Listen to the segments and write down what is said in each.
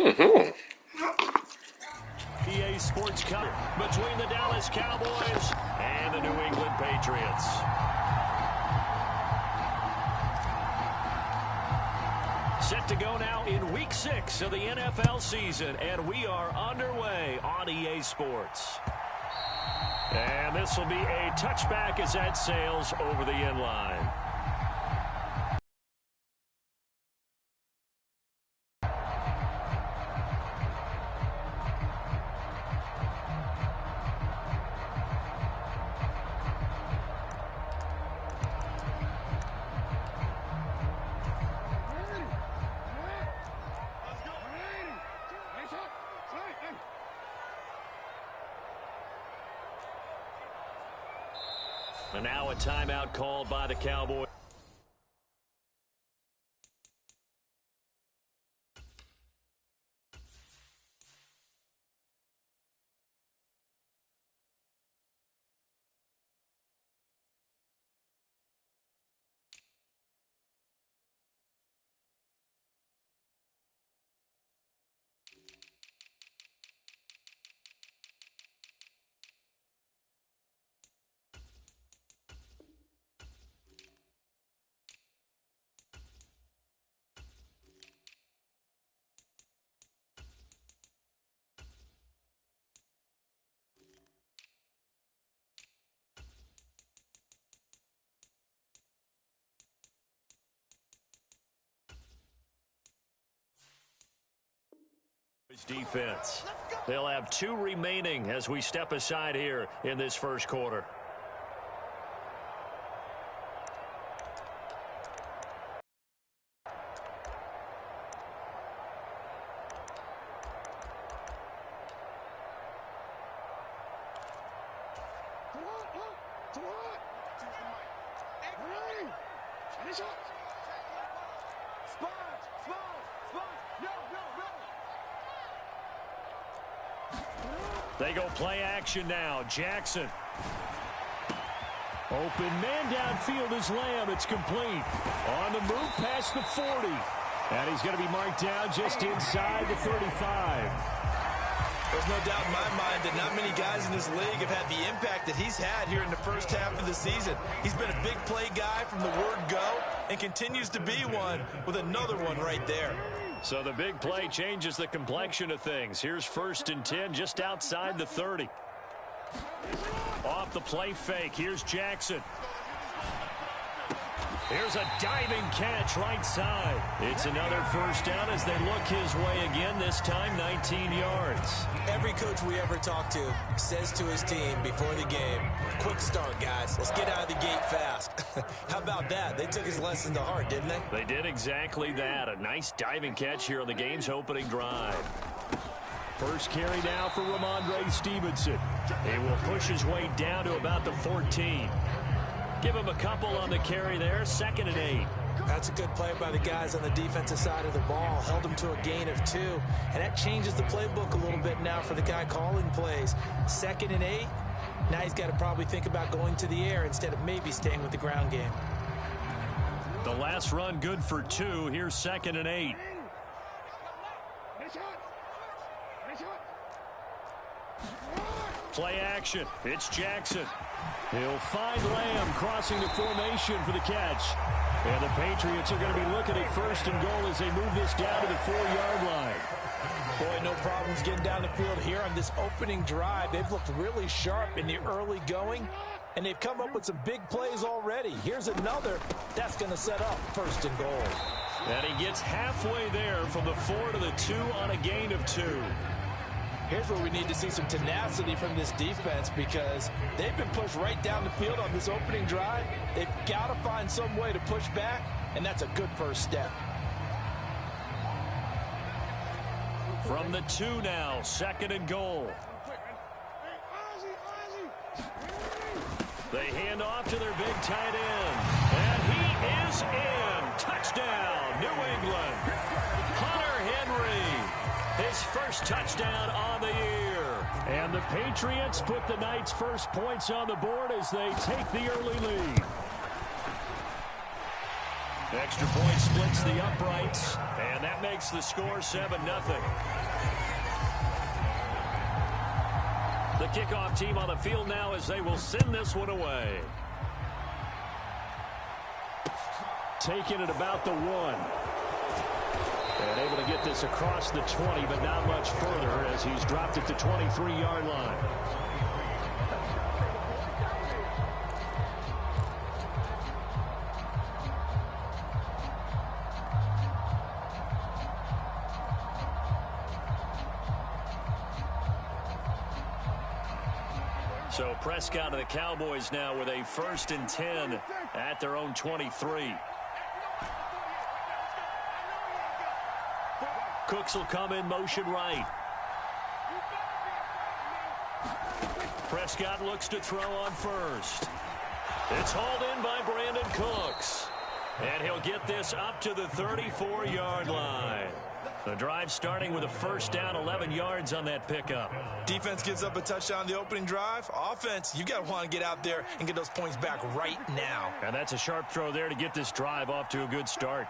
EA Sports Cup between the Dallas Cowboys and the New England Patriots. Set to go now in Week 6 of the NFL season, and we are underway on EA Sports. And this will be a touchback as that sails over the end line. And now a timeout called by the Cowboys. Defense. They'll have 2 remaining as we step aside here in this first quarter. They go play action now. Jackson. Open man downfield is Lamb. It's complete. On the move past the 40. And he's going to be marked down just inside the 35. There's no doubt in my mind that not many guys in this league have had the impact that he's had here in the first half of the season. He's been a big play guy from the word go and continues to be one with another one right there. So the big play changes the complexion of things. Here's 1st and 10 just outside the 30. Off the play fake. Here's Jackson. Here's a diving catch right side. It's another first down as they look his way again, this time 19 yards. Every coach we ever talk to says to his team before the game, quick start, guys. Let's get out of the gate fast. How about that? They took his lesson to heart, didn't they? They did exactly that. A nice diving catch here on the game's opening drive. First carry now for Ramondre Stevenson. He will push his way down to about the 14. Give him a couple on the carry there. 2nd and 8. That's a good play by the guys on the defensive side of the ball. Held him to a gain of 2. And that changes the playbook a little bit now for the guy calling plays. 2nd and 8. Now he's got to probably think about going to the air instead of maybe staying with the ground game. The last run good for 2. Here's 2nd and 8. Play action. It's Jackson. He'll find Lamb crossing the formation for the catch. And the Patriots are going to be looking at 1st and goal as they move this down to the 4-yard line. Boy, no problems getting down the field here on this opening drive. They've looked really sharp in the early going, and they've come up with some big plays already. Here's another. That's going to set up 1st and goal. And he gets halfway there from the 4 to the 2 on a gain of 2. Here's where we need to see some tenacity from this defense because they've been pushed right down the field on this opening drive. They've got to find some way to push back, and that's a good first step. From the 2 now, 2nd and goal. They hand off to their big tight end. And he is in. Touchdown, New England. Hunter Henry, his first touchdown on the year. And the Patriots put the night's first points on the board as they take the early lead. Extra point splits the uprights, and that makes the score 7-0. The kickoff team on the field now as they will send this one away. Taking it about the 1. And able to get this across the 20, but not much further as he's dropped it to 23-yard line. So Prescott and the Cowboys now with a 1st and 10 at their own 23. Cooks will come in motion right. Prescott looks to throw on first. It's hauled in by Brandon Cooks. And he'll get this up to the 34-yard line. The drive starting with a 1st down, 11 yards on that pickup. Defense gives up a touchdown on the opening drive. Offense, you got to want to get out there and get those points back right now. And that's a sharp throw there to get this drive off to a good start.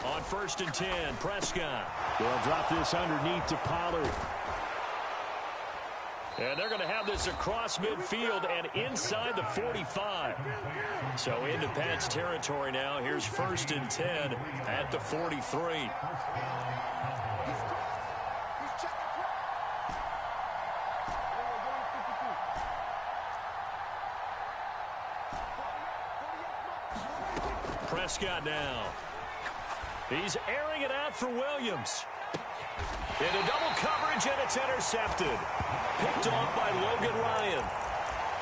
On 1st and 10, Prescott. They'll drop this underneath to Pollard. And they're going to have this across midfield and inside the 45. So into Pat's territory now. Here's 1st and 10 at the 43. Prescott now. He's airing it out for Williams. Into double coverage, and it's intercepted. Picked off by Logan Ryan.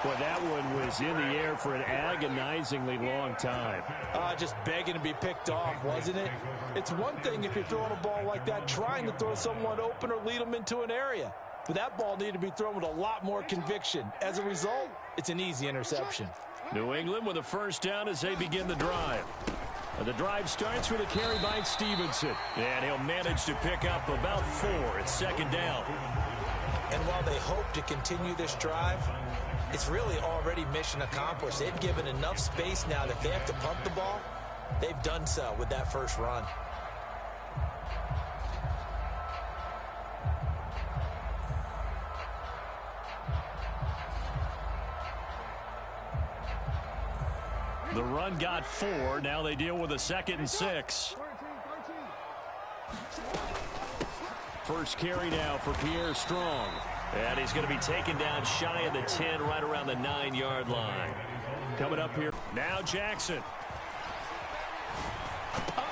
Well, that one was in the air for an agonizingly long time. Just begging to be picked off, wasn't it? It's one thing if you're throwing a ball like that, trying to throw someone open or lead them into an area. But that ball needed to be thrown with a lot more conviction. As a result, it's an easy interception. New England with a 1st down as they begin the drive. The drive starts with a carry by Stevenson. And he'll manage to pick up about 4 at 2nd down. And while they hope to continue this drive, it's really already mission accomplished. They've given enough space now that if they have to punt the ball, they've done so with that first run. The run got 4. Now they deal with a 2nd and 6. First carry now for Pierre Strong. And he's going to be taken down shy of the 10, right around the 9-yard line. Coming up here. Now Jackson.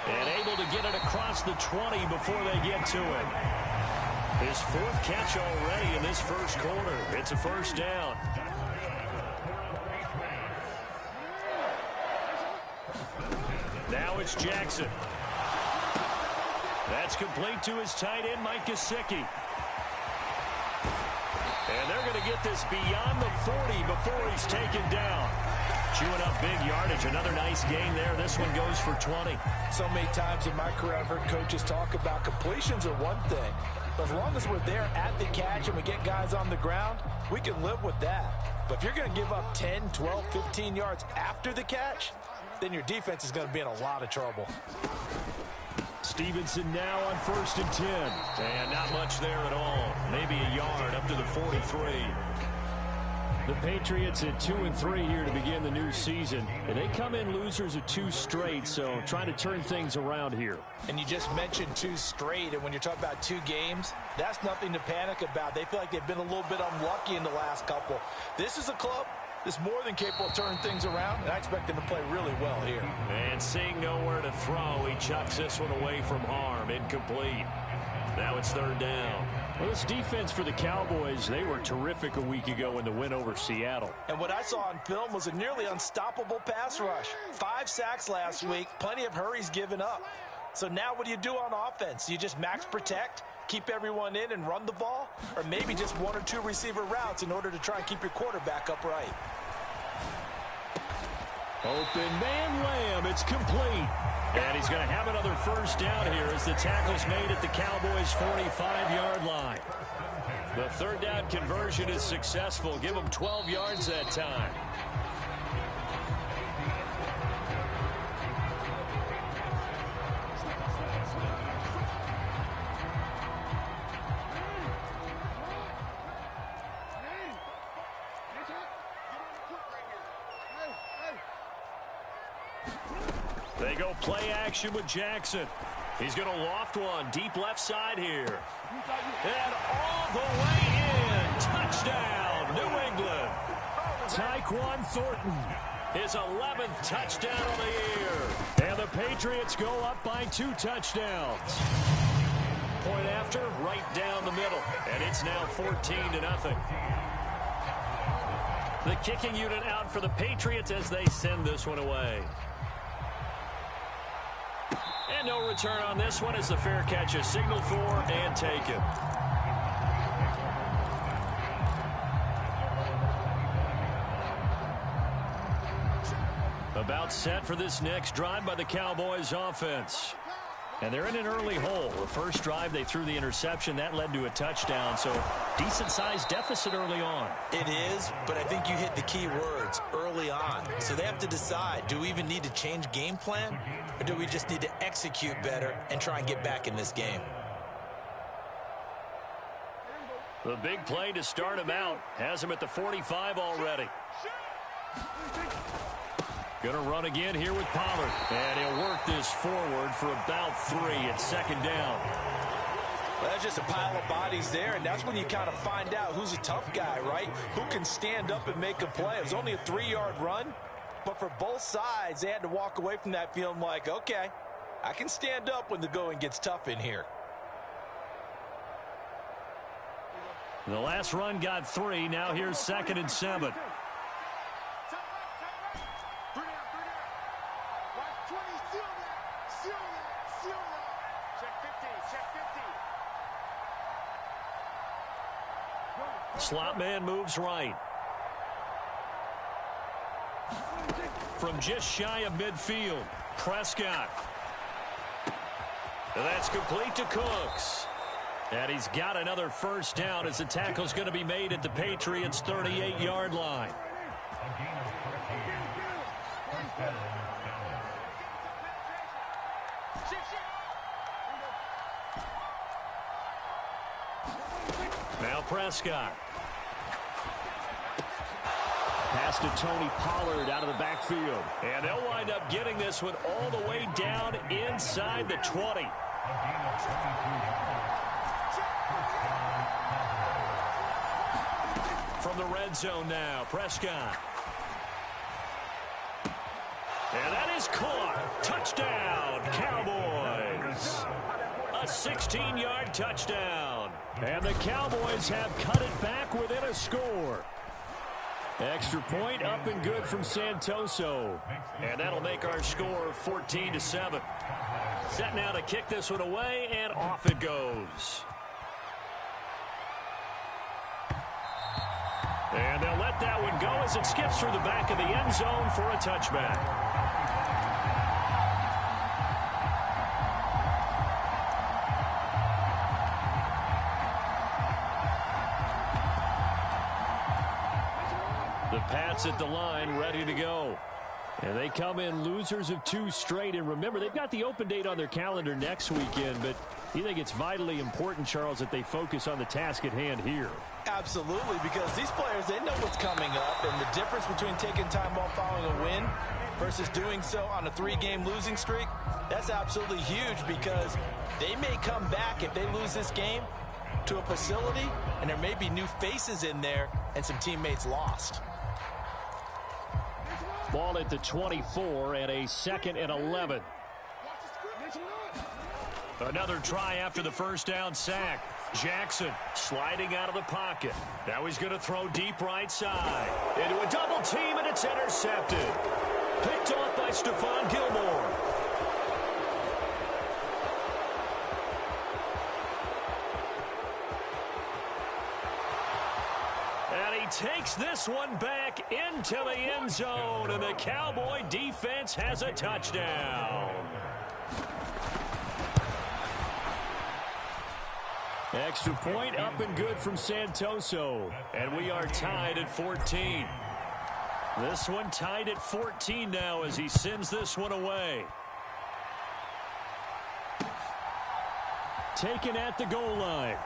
And able to get it across the 20 before they get to it. His 4th catch already in this first quarter. It's a 1st down. Now it's Jackson. That's complete to his tight end, Mike Gesicki. And they're going to get this beyond the 40 before he's taken down. Chewing up big yardage. Another nice gain there. This one goes for 20. So many times in my career I've heard coaches talk about completions are one thing. But as long as we're there at the catch and we get guys on the ground, we can live with that. But if you're going to give up 10, 12, 15 yards after the catch, then your defense is going to be in a lot of trouble. Stevenson now on 1st and 10. And not much there at all. Maybe a yard up to the 43. The Patriots at 2-3 here to begin the new season. And they come in losers of 2 straight, so trying to turn things around here. And you just mentioned 2 straight, and when you're talking about 2 games, that's nothing to panic about. They feel like they've been a little bit unlucky in the last couple. This is a club that's more than capable of turning things around, and I expect them to play really well here. And seeing nowhere to throw, he chucks this one away from harm. Incomplete. Now it's 3rd down. Well, this defense for the Cowboys, they were terrific a week ago in the win over Seattle. And what I saw on film was a nearly unstoppable pass rush. 5 sacks last week, plenty of hurries given up. So now what do you do on offense? You just max protect, keep everyone in and run the ball, or maybe just 1 or 2 receiver routes in order to try and keep your quarterback upright. Open man Lamb, it's complete. And he's going to have another 1st down here as the tackle's made at the Cowboys' 45-yard line. The third down conversion is successful. Give them 12 yards that time. They go play action with Jackson. He's going to loft one deep left side here. And all the way in. Touchdown, New England. Tyquan Thornton. His 11th touchdown of the year. And the Patriots go up by 2 touchdowns. Point after, right down the middle. And it's now 14-0. The kicking unit out for the Patriots as they send this one away. And no return on this one as the fair catch is signaled for and taken. About set for this next drive by the Cowboys offense. And they're in an early hole. The first drive they threw the interception. That led to a touchdown. So decent-sized deficit early on. It is, but I think you hit the key words, early on. So they have to decide, do we even need to change game plan? Or do we just need to execute better and try and get back in this game? The big play to start him out. Has him at the 45 already. Going to run again here with Pollard. And he'll work this forward for about 3 at second down. Well, that's just a pile of bodies there, and that's when you kind of find out who's a tough guy, right? Who can stand up and make a play. It was only a 3-yard run, but for both sides, they had to walk away from that feeling like, okay, I can stand up when the going gets tough in here. The last run got 3. Now here's 2nd and 7. Slot man moves right. From just shy of midfield, Prescott. And that's complete to Cooks. And he's got another first down as the tackle's going to be made at the Patriots' 38-yard line. Now Prescott. Pass to Tony Pollard out of the backfield. And they'll wind up getting this one all the way down inside the 20. From the red zone now, Prescott. And that is caught. Touchdown, Cowboys. A 16-yard touchdown. And the Cowboys have cut it back within a score. Extra point up and good from Santoso. And that'll make our score 14-7. Set now to kick this one away, and off it goes. And they'll let that one go as it skips through the back of the end zone for a touchback. The Pats at the line, ready to go. And they come in losers of 2 straight. And remember, they've got the open date on their calendar next weekend. But you think it's vitally important, Charles, that they focus on the task at hand here? Absolutely, because these players, they know what's coming up. And the difference between taking time off following a win versus doing so on a 3-game losing streak, that's absolutely huge, because they may come back if they lose this game to a facility, and there may be new faces in there and some teammates lost. Ball at the 24 and a 2nd and 11. Another try after the first down sack. Jackson sliding out of the pocket. Now he's going to throw deep right side. Into a double team, and it's intercepted. Picked off by Stephon Gilmore. And he takes this one back into the end zone, and the Cowboy defense has a touchdown. Extra point up and good from Santoso. And we are tied at 14. This one tied at 14 now as he sends this one away. Taken at the goal line.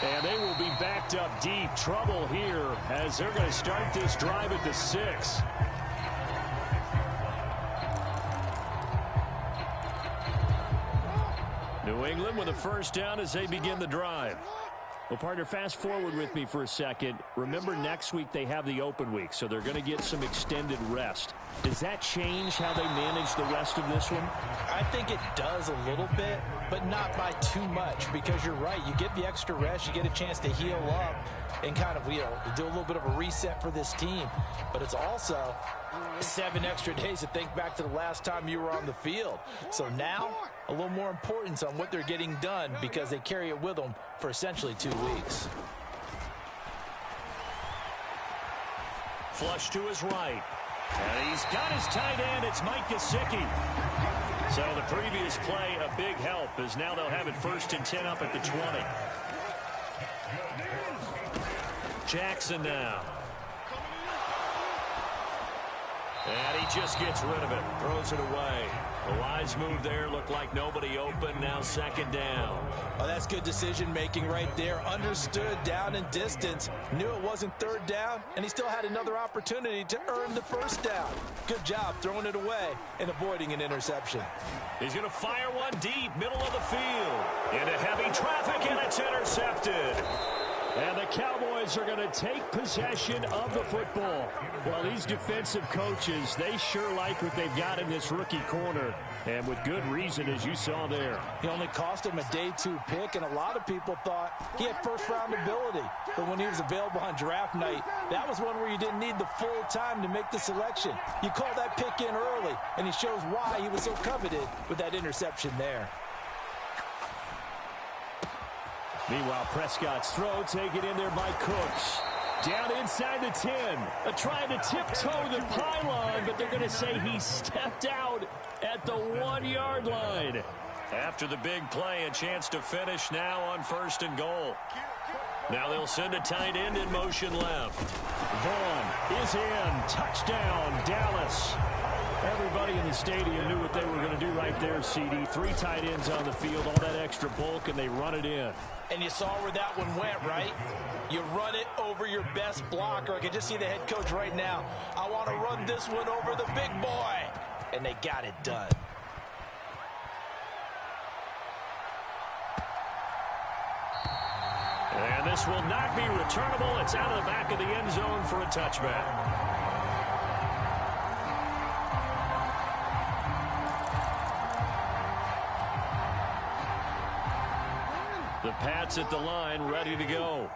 And they will be backed up deep. Trouble here as they're going to start this drive at the 6. New England with a first down as they begin the drive. Well, partner, fast forward with me for a second. Remember, next week they have the open week, so they're going to get some extended rest. Does that change how they manage the rest of this one? I think it does a little bit, but not by too much, because you're right. You get the extra rest, you get a chance to heal up and kind of, do a little bit of a reset for this team. But it's also 7 extra days to think back to the last time you were on the field. So now, a little more importance on what they're getting done because they carry it with them for essentially 2 weeks. Flush to his right. And he's got his tight end. It's Mike Gesicki. So the previous play, a big help, as now they'll have it 1st and 10 up at the 20. Jackson now. And he just gets rid of it. Throws it away. The wise move there. Looked like nobody open. Now 2nd down. Oh, that's good decision-making right there. Understood down and distance. Knew it wasn't 3rd down, and he still had another opportunity to earn the 1st down. Good job throwing it away and avoiding an interception. He's going to fire one deep, middle of the field. Into heavy traffic, and it's intercepted. And the Cowboys are going to take possession of the football. Well, these defensive coaches, they sure like what they've got in this rookie corner. And with good reason, as you saw there. He only cost him a day 2 pick, and a lot of people thought he had first-round ability. But when he was available on draft night, that was one where you didn't need the full time to make the selection. You call that pick in early, and he shows why he was so coveted with that interception there. Meanwhile, Prescott's throw taken in there by Cooks. Down inside the 10. Trying to tiptoe the pylon, but they're going to say he stepped out at the 1-yard line. After the big play, a chance to finish now on 1st and goal. Now they'll send a tight end in motion left. Vaughn is in. Touchdown, Dallas. Everybody in the stadium knew what they were going to do right there, CD. 3 tight ends on the field, all that extra bulk, and they run it in. And you saw where that one went, right? You run it over your best blocker. I can just see the head coach right now. I want to run this one over the big boy. And they got it done. And this will not be returnable. It's out of the back of the end zone for a touchback. The Pats at the line, ready to go.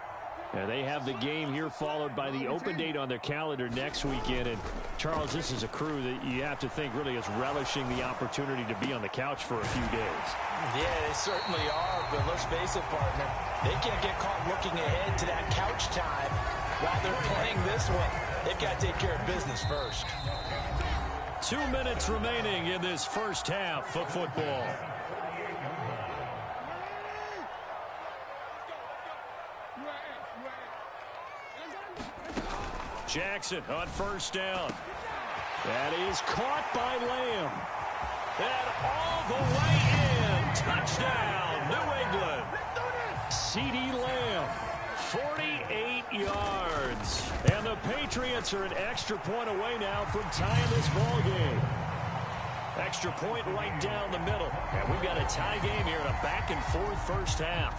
And they have the game here followed by the open date on their calendar next weekend. And, Charles, this is a crew that you have to think really is relishing the opportunity to be on the couch for a few days. Yeah, they certainly are. But let's face it, partner, they can't get caught looking ahead to that couch time while they're playing this one. They've got to take care of business first. 2 minutes remaining in this first half of football. Jackson on 1st down. That is caught by Lamb. And all the way in. Touchdown, New England. CD Lamb, 48 yards. And the Patriots are an extra point away now from tying this ball game. Extra point right down the middle. And we've got a tie game here in a back-and-forth first half.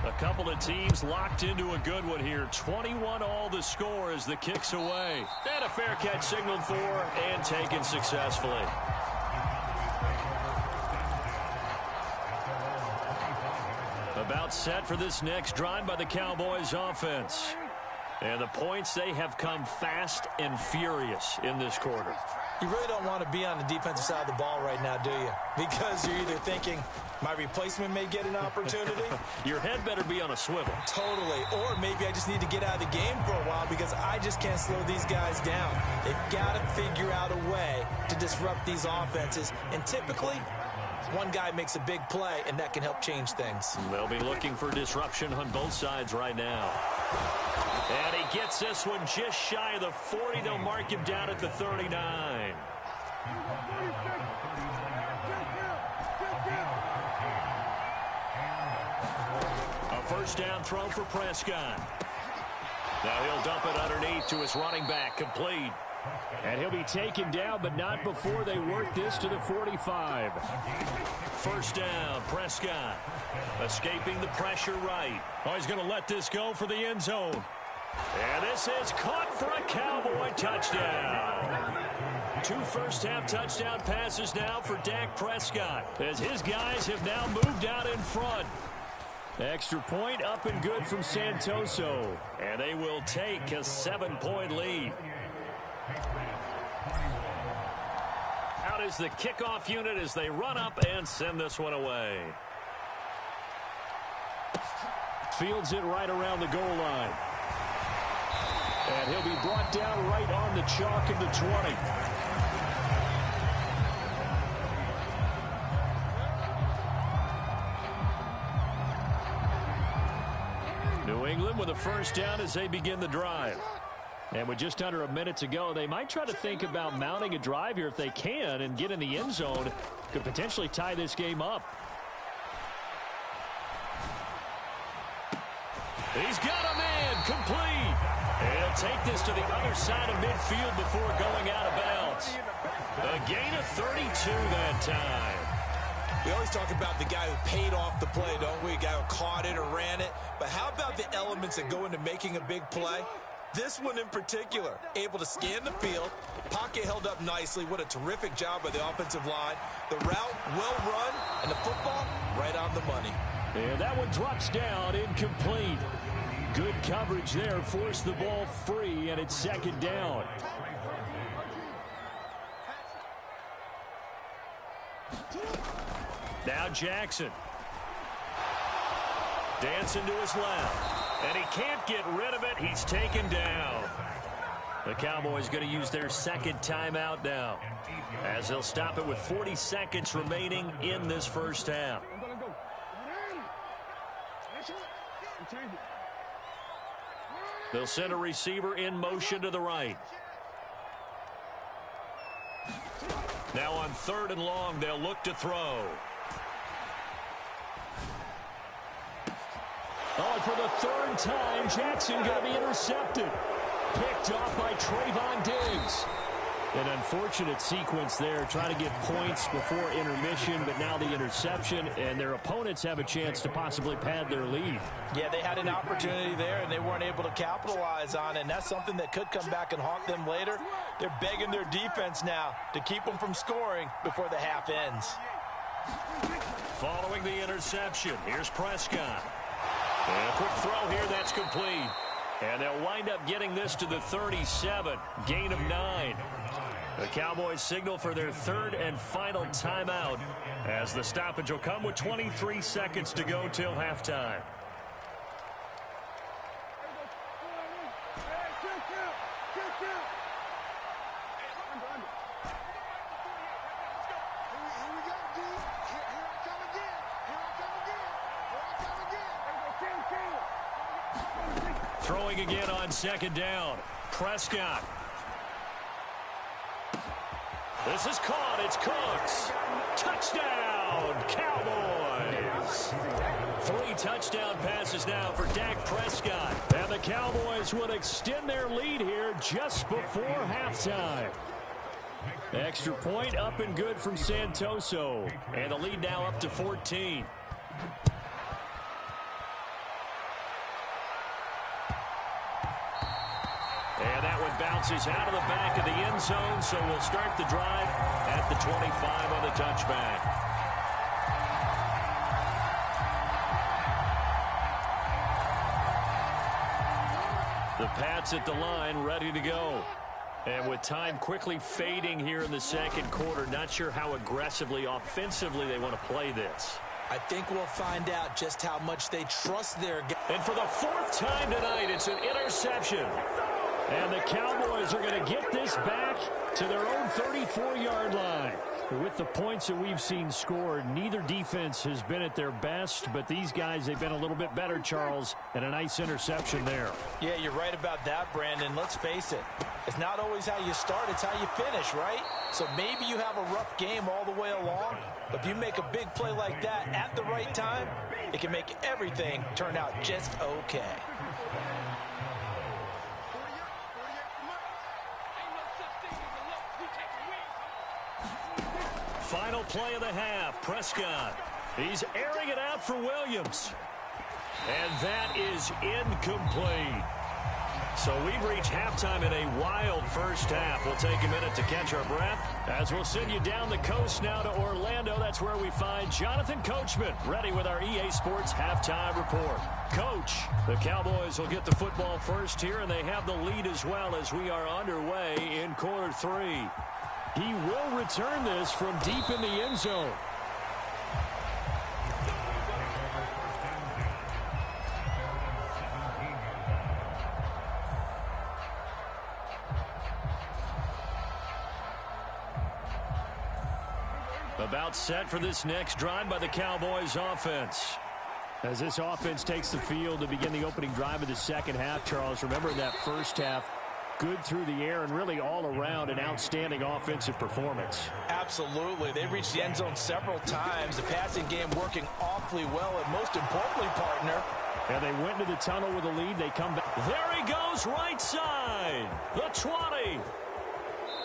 A couple of teams locked into a good one here. 21 all the score as the kick's away. And a fair catch signaled for and taken successfully. About set for this next drive by the Cowboys offense. And the points, they have come fast and furious in this quarter. You really don't want to be on the defensive side of the ball right now, do you? Because you're either thinking, my replacement may get an opportunity. Your head better be on a swivel. Totally. Or maybe I just need to get out of the game for a while because I just can't slow these guys down. They've got to figure out a way to disrupt these offenses. And typically, One guy makes a big play, and that can help change things. They'll be looking for disruption on both sides right now. And he gets this one just shy of the 40. They'll mark him down at the 39. A first down throw for Prescott. Now he'll dump it underneath to his running back, complete. And he'll be taken down, but not before they work this to the 45. First down, Prescott. Escaping the pressure right. Oh, he's going to let this go for the end zone. And this is caught for a Cowboy touchdown. 2 first-half touchdown passes now for Dak Prescott, as his guys have now moved out in front. Extra point up and good from Santoso. And they will take a 7-point lead. Out is the kickoff unit as they run up and send this one away. Fields it right around the goal line. And he'll be brought down right on the chalk of the 20. New England with a first down as they begin the drive. And with just under a minute to go, they might try to think about mounting a drive here if they can and get in the end zone. Could potentially tie this game up. He's got a man, complete. And he'll take this to the other side of midfield before going out of bounds. A gain of 32 that time. We always talk about the guy who paid off the play, don't we? A guy who caught it or ran it. But how about the elements that go into making a big play? This one in particular, able to scan the field, pocket held up nicely. What a terrific job by the offensive line. The route well run, and the football right on the money. And that one drops down, incomplete. Good coverage there, forced the ball free, and it's second down. Now Jackson. Dancing to his left. And he can't get rid of it. He's taken down. The Cowboys going to use their second timeout now, as they'll stop it with 40 seconds remaining in this first half. They'll send a receiver in motion to the right. Now on 3rd and long, they'll look to throw. Oh, and for the 3rd time, Jackson going to be intercepted. Picked off by Trayvon Diggs. An unfortunate sequence there, trying to get points before intermission, but now the interception, and their opponents have a chance to possibly pad their lead. Yeah, they had an opportunity there, and they weren't able to capitalize on it, and that's something that could come back and haunt them later. They're begging their defense now to keep them from scoring before the half ends. Following the interception, here's Prescott. And a quick throw here, that's complete. And they'll wind up getting this to the 37, gain of 9. The Cowboys signal for their 3rd and final timeout, as the stoppage will come with 23 seconds to go till halftime. Throwing again on 2nd down. Prescott. This is caught. It's Cooks. Touchdown, Cowboys. 3 touchdown passes now for Dak Prescott. And the Cowboys would extend their lead here just before halftime. Extra point up and good from Santoso. And the lead now up to 14. And that one bounces out of the back of the end zone, so we'll start the drive at the 25 on the touchback. The Pats at the line, ready to go. And with time quickly fading here in the second quarter, not sure how aggressively, offensively they want to play this. I think we'll find out just how much they trust their guys. And for the 4th time tonight, it's an interception. And the Cowboys are going to get this back to their own 34-yard line. With the points that we've seen scored, neither defense has been at their best, but these guys, they've been a little bit better, Charles, and a nice interception there. Yeah, you're right about that, Brandon. Let's face it. It's not always how you start, it's how you finish, right? So maybe you have a rough game all the way along, but if you make a big play like that at the right time, it can make everything turn out just okay. Final play of the half. Prescott. He's airing it out for Williams. And that is incomplete. So we've reached halftime in a wild first half. We'll take a minute to catch our breath as we'll send you down the coast now to Orlando. That's where we find Jonathan Coachman ready with our EA Sports halftime report. Coach, the Cowboys will get the football first here, and they have the lead as well as we are underway in quarter 3. He will return this from deep in the end zone. About set for this next drive by the Cowboys offense. As this offense takes the field to begin the opening drive of the second half, Charles, remember in that first half, good through the air and really all around an outstanding offensive performance. Absolutely. They reached the end zone several times. The passing game working awfully well, and most importantly, partner. And they went into the tunnel with a lead. They come back. There he goes, right side. The 20.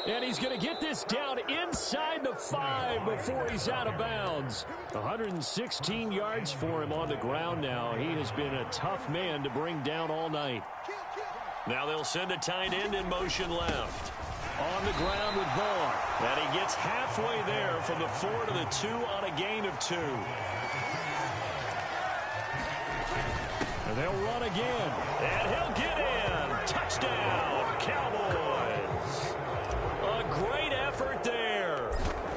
And he's going to get this down inside the 5 before he's out of bounds. 116 yards for him on the ground now. He has been a tough man to bring down all night. Now they'll send a tight end in motion left. On the ground with Vaughn. And he gets halfway there from the 4 to the 2 on a gain of 2. And they'll run again. And he'll get in. Touchdown, Cowboys. A great effort there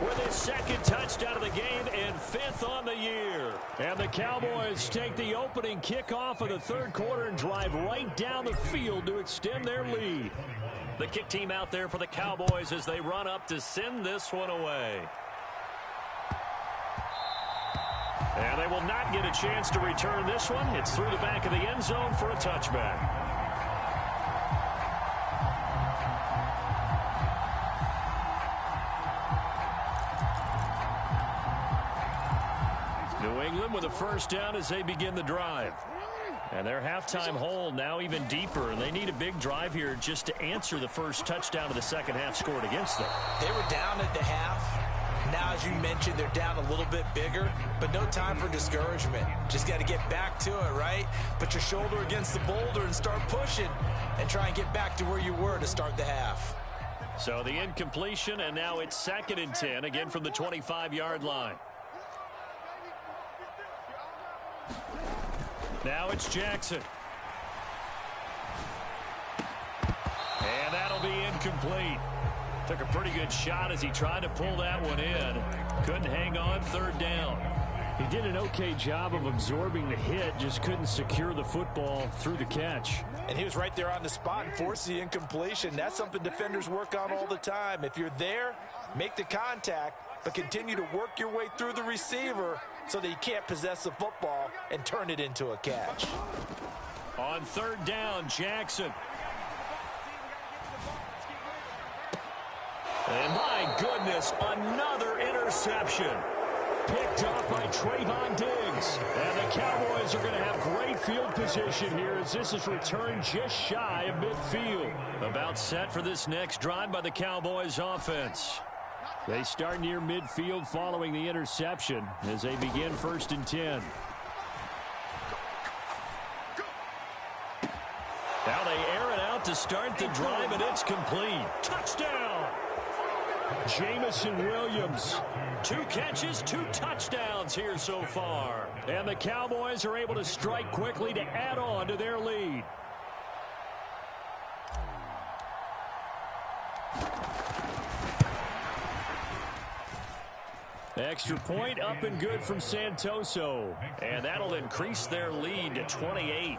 with his second touchdown of the game and 5th on the year. And the Cowboys take the opening kickoff of the third quarter and drive right down the field to extend their lead. The kick team out there for the Cowboys as they run up to send this one away. And they will not get a chance to return this one. It's through the back of the end zone for a touchback. New England with a first down as they begin the drive. And their halftime hole now even deeper, and they need a big drive here just to answer the first touchdown of the second half scored against them. They were down at the half. Now, as you mentioned, they're down a little bit bigger, but no time for discouragement. Just got to get back to it, right? Put your shoulder against the boulder and start pushing and try and get back to where you were to start the half. So the incompletion, and now it's 2nd and 10, again from the 25-yard line. Now it's Jackson. And that'll be incomplete. Took a pretty good shot as he tried to pull that one in. Couldn't hang on, 3rd down. He did an okay job of absorbing the hit, just couldn't secure the football through the catch. And he was right there on the spot and forced the incompletion. That's something defenders work on all the time. If you're there, make the contact, but continue to work your way through the receiver so that you can't possess the football and turn it into a catch. On 3rd down, Jackson. And my goodness, another interception. Picked off by Trayvon Diggs. And the Cowboys are going to have great field position here as this is returned just shy of midfield. About set for this next drive by the Cowboys offense. They start near midfield following the interception as they begin 1st and 10. Now they air it out to start the drive, and it's complete. Touchdown! Jamison Williams. 2 catches, 2 touchdowns here so far. And the Cowboys are able to strike quickly to add on to their lead. Extra point up and good from Santoso. And that'll increase their lead to 28.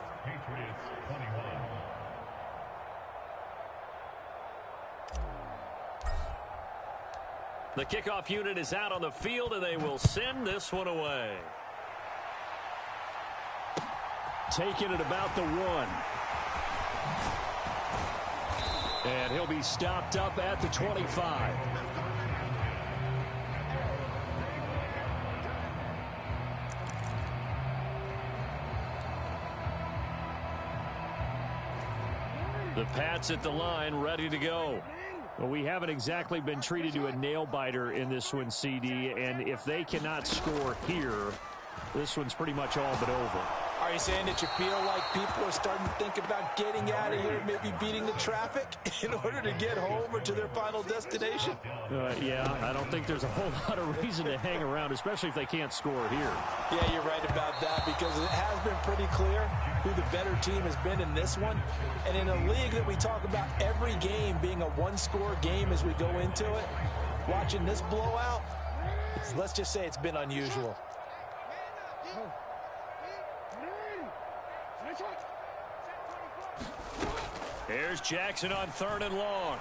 The kickoff unit is out on the field, and they will send this one away. Taking it about the 1. And he'll be stopped up at the 25. The Pats at the line, ready to go. Well, we haven't exactly been treated to a nail-biter in this one, CD, and if they cannot score here, this one's pretty much all but over. Are you saying that you feel like people are starting to think about getting out of here, maybe beating the traffic in order to get home or to their final destination? Yeah, I don't think there's a whole lot of reason to hang around, especially if they can't score here. Yeah, you're right about that, because it has been pretty clear who the better team has been in this one. And in a league that we talk about every game being a one-score game as we go into it, watching this blowout, let's just say it's been unusual. Here's Jackson on 3rd and long.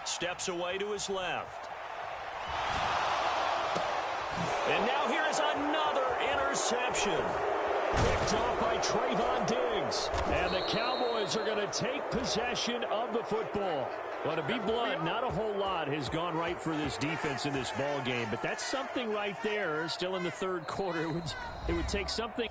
Steps away to his left. And now here is another interception. Picked off by Trayvon Diggs. And the Cowboys are going to take possession of the football. Well, to be blunt, not a whole lot has gone right for this defense in this ball game. But that's something right there. Still in the 3rd quarter. It would take something.